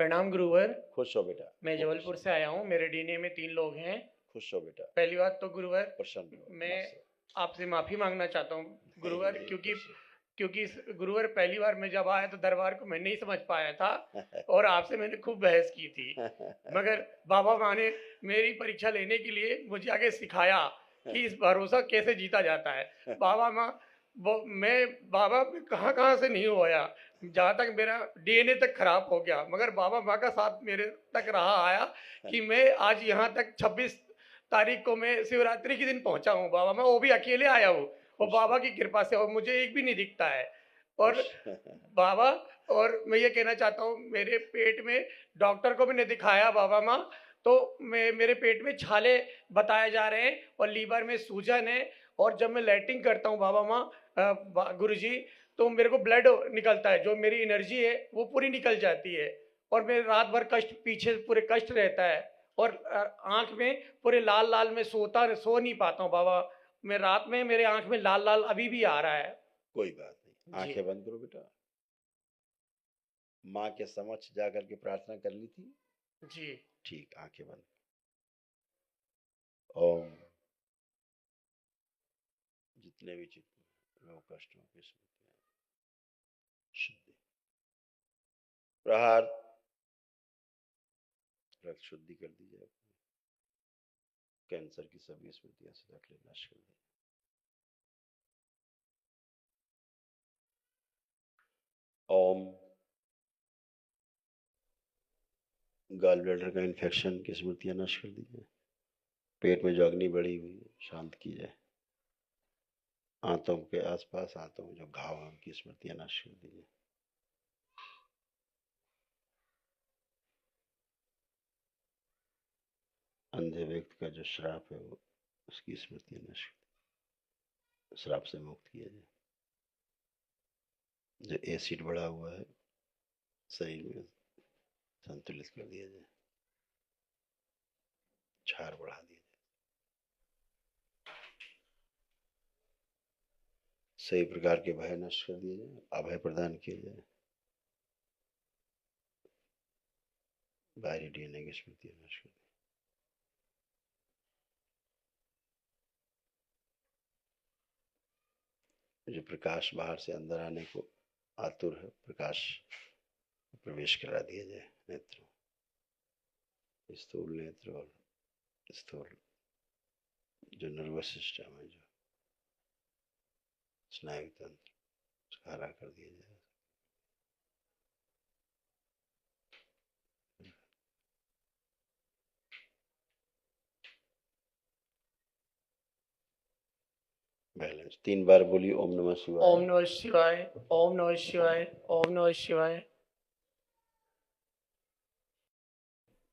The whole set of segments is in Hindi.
प्रणाम गुरुवर। खुश हो बेटा। मैं जबलपुर से आया हूँ। मेरे डीएनए में 3 लोग हैं। खुश हो बेटा। पहली बात तो गुरुवर, प्रसन्न हो। मैं आपसे माफी मांगना चाहता हूँ गुरुवर, क्योंकि क्योंकि गुरुवर पहली बार मैं जब आया तो दरबार को मैं नहीं समझ पाया था और आपसे मैंने खूब बहस की थी, मगर बाबा माँ ने मेरी परीक्षा लेने के लिए मुझे आगे सिखाया कि इस भरोसा कैसे जीता जाता है। बाबा माँ मैं बाबा कहाँ कहाँ से नहीं होया, जहाँ तक मेरा डीएनए तक खराब हो गया, मगर बाबा माँ का साथ मेरे तक रहा आया कि मैं आज यहाँ तक 26 तारीख को मैं शिवरात्रि के दिन पहुंचा हूँ। बाबा मैं वो भी अकेले आया हूँ, वो बाबा की कृपा से, और मुझे एक भी नहीं दिखता है। और बाबा, और मैं ये कहना चाहता हूँ, मेरे पेट में डॉक्टर को भी नहीं दिखाया बाबा माँ, तो मेरे पेट में छाले बताए जा रहे हैं और लीवर में सूजन है, और जब मैं लैट्रिन करता हूँ बाबा माँ गुरुजी, तो मेरे को ब्लड निकलता है, जो मेरी एनर्जी है वो पूरी निकल जाती है, और मेरे रात भर कष्ट, पीछे पूरे कष्ट रहता है, और आंख में पूरे लाल लाल में सो नहीं पाता हूँ बाबा। मैं रात में मेरे आंख में लाल लाल अभी भी आ रहा है। कोई बात नहीं, आंखें बंद करो बेटा। माँ के समक्ष जाकर के प्रार्थना कर ली थी जी ठीक, आंखें बंद। ओम। जितने भी चित्त रोग कष्टों की स्मृतियां शुद्धि, प्रहार रक्त शुद्धि कर दी जाए। कैंसर की सभी स्मृतियां सदा के लिए नष्ट कर दी। ओम। गॉल ब्लैडर का इन्फेक्शन की स्मृतियां नष्ट कर दी जाए। पेट में जो अग्नि बढ़ी हुई है शांत की जाए। आंतों के आसपास, आंतों में जो घाव है उनकी स्मृतियां नष्ट कर दी जाए। अंधे व्यक्ति का जो श्राप है वो, उसकी स्मृतियां नष्ट, श्राप से मुक्त किया जाए। जो एसिड बढ़ा हुआ है शरीर में, संतुलित कर दिया जाए। क्षार बढ़ा दिया जाए। सही प्रकार के भय नष्ट कर दिए जाए, अभय प्रदान किया जाए। बाहरी डीएनए की स्मृतियां नष्ट कर दी। जो प्रकाश बाहर से अंदर आने को आतुर है, प्रकाश प्रवेश करा दिया जाए नेत्रों, स्थूल नेत्र और स्थूल जो नर्वस सिस्टम है, जो स्नायु तंत्र, उसका हरा कर दिया जाए। बैलेंस 3 बार बोलिए। ओम नमः शिवाय, ओम नमः शिवाय, ओम नमः शिवाय, ओम नमः शिवाय।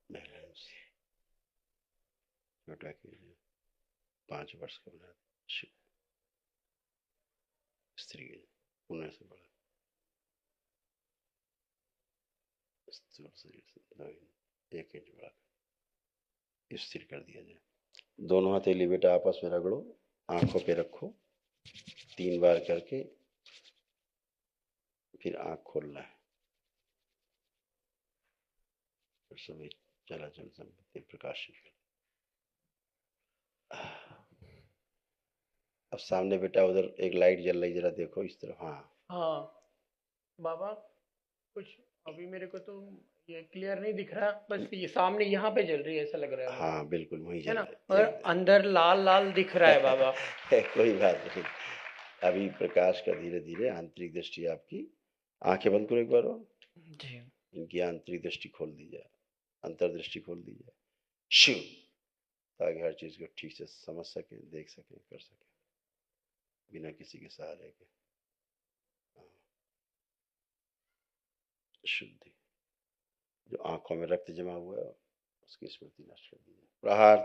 बैलेंस छोटा कीजिए। 5 वर्ष का बना स्त्री पुण्य से बड़ा शरीर से 1 इंच बड़ा स्थिर कर दिया जाए। दोनों हथेली बेटा आपस में रगड़ो, आंखों पे रखो 3 बार करके, फिर आंख खोलना है। फिर सभी चलाचल संपत्ति प्रकाशित कर। अब सामने बेटा उधर एक लाइट जल रही, जरा देखो इस तरफ। हाँ बाबा, कुछ अभी मेरे को तो ये क्लियर नहीं दिख रहा, बस ये सामने यहाँ पे जल रही है, ऐसा लग रहा है। हाँ बिल्कुल वही है जल ना, रहा है। और अंदर लाल लाल दिख रहा है बाबा। कोई बात नहीं, अभी प्रकाश का धीरे धीरे आंतरिक दृष्टि आपकी। आंखें बंद करो एक बार और जी। इनकी आंतरिक दृष्टि खोल दी जाए, अंतर्दृष्टि खोल दी जाए। शिव, ताकि हर चीज को ठीक से समझ सके, देख सके, कर सके बिना किसी के सहारे के। शुद्धि, जो आंखों में रक्त जमा हुआ है उसकी स्मृति नष्ट कर दी जाए। प्रहार,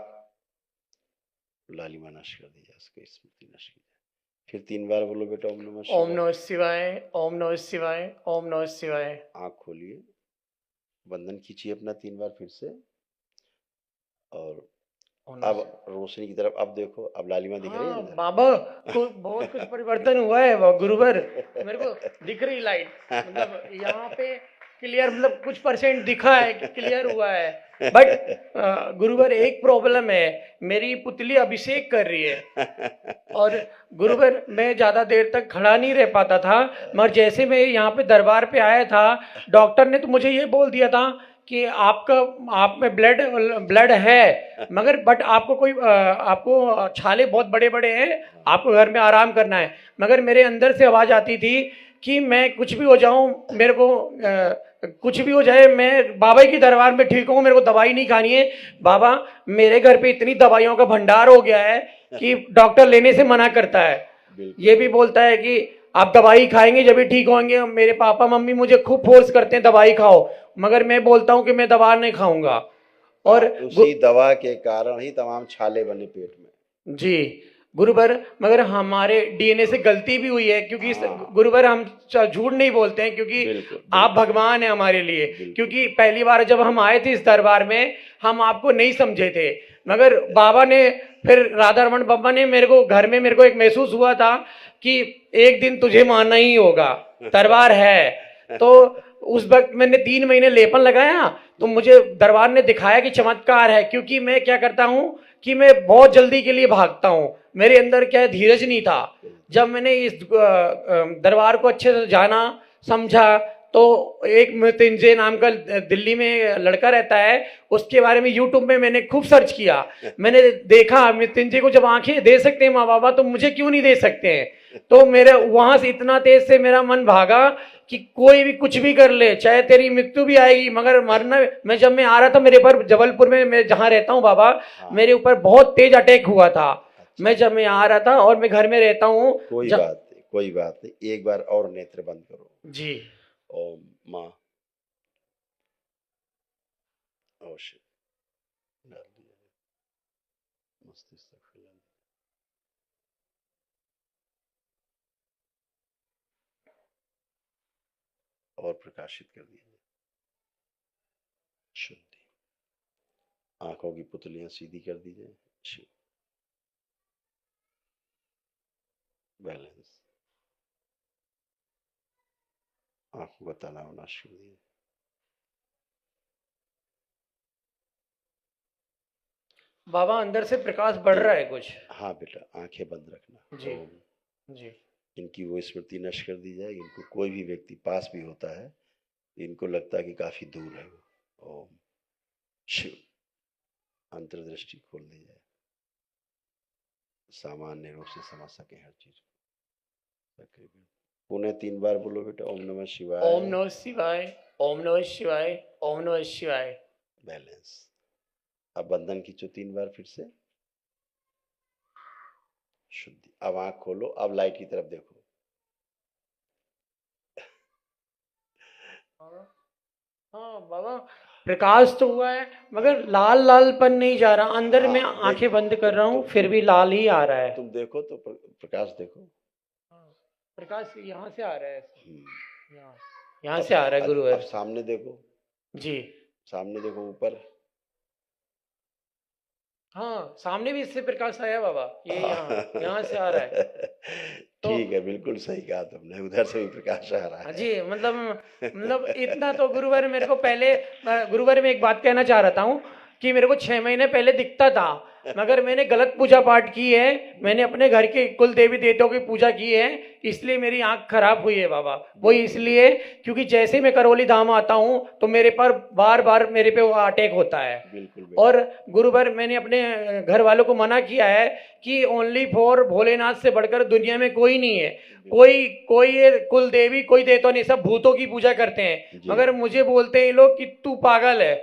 लालिमा नष्ट कर दी जाए, उसकी स्मृति नष्ट की जाए। फिर 3 बार बोलो बेटा ओम नमः शिवाय। ओम नमः शिवाय, ओम नमः शिवाय, ओम नमः शिवाय। आंख खोलिए, बंधन खींचिए अपना 3 बार फिर से, और अब रोशनी की तरफ अब देखो। अब लालिमा दिख रही है। बाबा को बहुत कुछ परिवर्तन हुआ है गुरुवर, मेरे को दिख रही लाइट, मतलब यहाँ पे क्लियर, मतलब कुछ परसेंट दिखा है कि क्लियर हुआ है, बट गुरुवर एक प्रॉब्लम है, मेरी पुतली अभिषेक कर रही है और गुरुवर मैं ज्यादा देर तक खड़ा नहीं रह पाता था, मगर जैसे मैं यहाँ पे दरबार पे आया था, डॉक्टर ने तो मुझे ये बोल दिया था कि आप में ब्लड है, मगर बट आपको आपको छाले बहुत बड़े बड़े हैं, आपको घर में आराम करना है। मगर मेरे अंदर से आवाज आती थी कि मैं कुछ भी हो जाऊं, मेरे को कुछ भी हो जाए, मैं बाबा की दरबार में ठीक हूँ, मेरे को दवाई नहीं खानी है। बाबा मेरे घर पे इतनी दवाइयों का भंडार हो गया है कि डॉक्टर लेने से मना करता है। ये भी बोलता है कि आप दवाई खाएंगे जब भी ठीक होंगे। मेरे पापा मम्मी मुझे खूब फोर्स करते हैं दवाई खाओ, मगर मैं बोलता हूँ कि मैं दवा नहीं खाऊंगा। और उसी दवा के कारण ही तमाम छाले बने पेट में। जी गुरुवर, मगर हमारे डीएनए से गलती भी हुई है, क्योंकि गुरुवर हम झूठ नहीं बोलते हैं, क्योंकि बिल्कुल, आप भगवान हैं हमारे लिए। क्योंकि पहली बार जब हम आए थे इस दरबार में, हम आपको नहीं समझे थे, मगर बाबा ने, फिर राधा रमन बाबा ने मेरे को घर में, मेरे को एक महसूस हुआ था कि एक दिन तुझे मानना ही होगा, दरबार है। तो उस वक्त मैंने 3 महीने लेपन लगाया, तो मुझे दरबार ने दिखाया कि चमत्कार है। क्योंकि मैं क्या करता हूँ कि मैं बहुत जल्दी के लिए भागता हूँ, मेरे अंदर क्या है, धीरज नहीं था। जब मैंने इस दरबार को अच्छे से जाना समझा, तो एक मृत्युंजय नाम का दिल्ली में लड़का रहता है, उसके बारे में यूट्यूब में मैंने खूब सर्च किया। मैंने देखा मृत्युंजय को जब आंखें दे सकते हैं माँ बाबा, तो मुझे क्यों नहीं दे सकते हैं। तो मेरे वहां से इतना तेज से मेरा मन भागा कि कोई भी कुछ भी कर ले, चाहे तेरी मृत्यु भी आएगी, मगर मरना। जब मैं आ रहा था, मेरे पर जबलपुर में, मैं जहाँ रहता हूँ बाबा, मेरे ऊपर बहुत तेज अटैक हुआ था। जब मैं आ रहा था, और मैं घर में रहता हूँ। कोई बात नहीं, एक बार और नेत्र बंद करो जी। ओम माँ अवश्य मस्तिष्क तक फैला दिया। और प्रकाशित कर दिया। शुद्धि, आंखों की पुतलियां सीधी कर दी जाए। बैलेंस, आंखों का तनाव नाश कर दिया। बाबा अंदर से प्रकाश बढ़ रहा है कुछ। हाँ बेटा, आंखें बंद रखना। जी जी। इनकी वो स्मृति नष्ट कर दी जाए। इनको कोई भी व्यक्ति पास भी होता है, इनको लगता है कि काफी दूर है वो। ओम शिव, अंतर्दृष्टि खोल दी जाए, सामान्य रूप से समझ सके हर चीज को। पुणे 3 बार बोलो बेटा, ओम नमः शिवाय, ओम नमः शिवाय, ओम नमः शिवाय, ओम नमः शिवाय। बैलेंस। अब बंधन खींचो 3 बार फिर से। शुद्धि, अब आंख खोलो, अब लाइट की तरफ देखो। हाँ बाबा, प्रकाश तो हुआ है, मगर लाल लालपन नहीं जा रहा अंदर। मैं आंखें बंद कर रहा हूँ, फिर भी लाल ही आ रहा है। तुम देखो तो प्रकाश देखो। प्रकाश यहाँ से आ रहा है, यहाँ से आ रहा है गुरुवर। अब सामने देखो जी, सामने देखो, ऊपर। हाँ सामने भी इससे प्रकाश आया बाबा, ये यहाँ से आ रहा है। ठीक है, बिल्कुल सही कहा तुमने, उधर से भी प्रकाश आ रहा है। जी, मतलब इतना तो गुरुवर मेरे को पहले, गुरुवर में एक बात कहना चाह रहा हूँ कि मेरे को 6 महीने पहले दिखता था, मगर मैंने गलत पूजा पाठ की है। मैंने अपने घर के कुल देवी देवताओं की पूजा की है, इसलिए मेरी आंख खराब हुई है बाबा। वो इसलिए क्योंकि जैसे मैं करौली धाम आता हूँ, तो मेरे पर बार बार मेरे पे वो अटैक होता है। बिल्कुल। और गुरुवर मैंने अपने घर वालों को मना किया है कि ओनली फॉर भोलेनाथ से बढ़कर दुनिया में कोई नहीं है। कोई ये कुल देवी, कोई देवता नहीं, सब भूतों की पूजा करते हैं। मगर मुझे बोलते हैं लोग कि तू पागल है।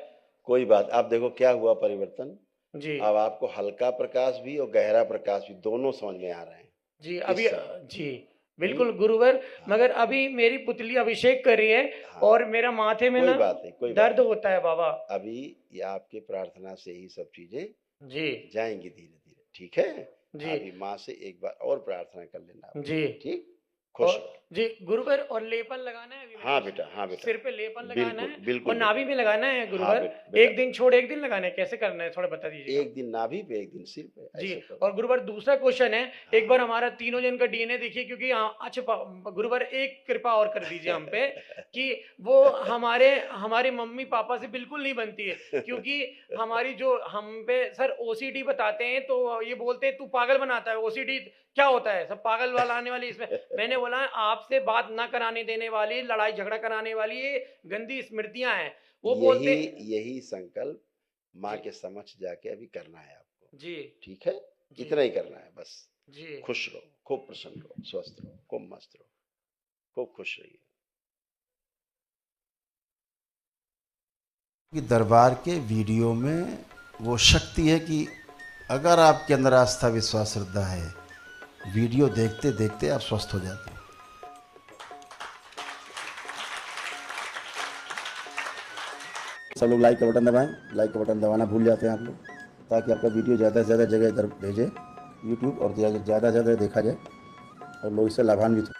कोई बात, आप देखो क्या हुआ परिवर्तन जी। अब आपको हल्का प्रकाश भी और गहरा प्रकाश भी दोनों समझ में आ रहे हैं जी। अभी जी बिल्कुल गुरुवर, मगर अभी मेरी पुतली अभिषेक कर रही है। और मेरा माथे में ना दर्द होता है बाबा। अभी ये आपके प्रार्थना से ही सब चीजें जी जाएंगी धीरे धीरे। ठीक है जी। अभी माँ से एक बार और प्रार्थना कर लेना जी। ठीक, खुश। जी गुरुवर, और लेपन लगाना है अभी हाँ मेरे बेटा, हाँ बेटा, सिर पे लेपन लगाना बिल्कुल है बिल्कुल और नाभि में लगाना है हाँ गुरुवर। बेटा, एक दिन छोड़ एक दिन लगाना है, कैसे करना है थोड़ा बता दीजिएगा। एक दिन नाभि पे एक दिन सिर पे, जी, ऐसे करो। और गुरुवर दूसरा क्वेश्चन है, एक हाँ। बार हमारा तीनों जन का डीएनए देखिए, क्योंकि अच्छा गुरुवर एक कृपा और कर दीजिए हम पे कि वो हमारे हमारे मम्मी पापा से बिल्कुल नहीं बनती है, क्योंकि हमारी जो हम पे सर ओसीडी बताते हैं तो ये बोलते हैं तू पागल बनाता है। ओसीडी क्या होता है, सब पागल वाला आने वाली इसमें। मैंने बोला आपसे बात ना कराने देने वाली, लड़ाई झगड़ा कराने वाली ये गंदी स्मृतियां हैं। वो बोलते यही संकल्प माँ जी के समक्ष जाके अभी करना है आपको, जी ठीक है? जी इतना ही करना है बस। जी खुश रहो, खूब प्रसन्न रहो, स्वस्थ रहो, खूब मस्त रहो, खूब खुश रहिए। कि दरबार के वीडियो में वो शक्ति है कि अगर आपके अंदर आस्था विश्वास श्रद्धा है, वीडियो देखते देखते आप स्वस्थ हो जाते हैं। सब लोग लाइक का बटन दबाएं, लाइक का बटन दबाना भूल जाते हैं आप लोग, ताकि आपका वीडियो ज़्यादा से ज़्यादा जगह इधर भेजे यूट्यूब, और ज़्यादा से ज़्यादा देखा जाए और लोग इससे लाभान्वित हो।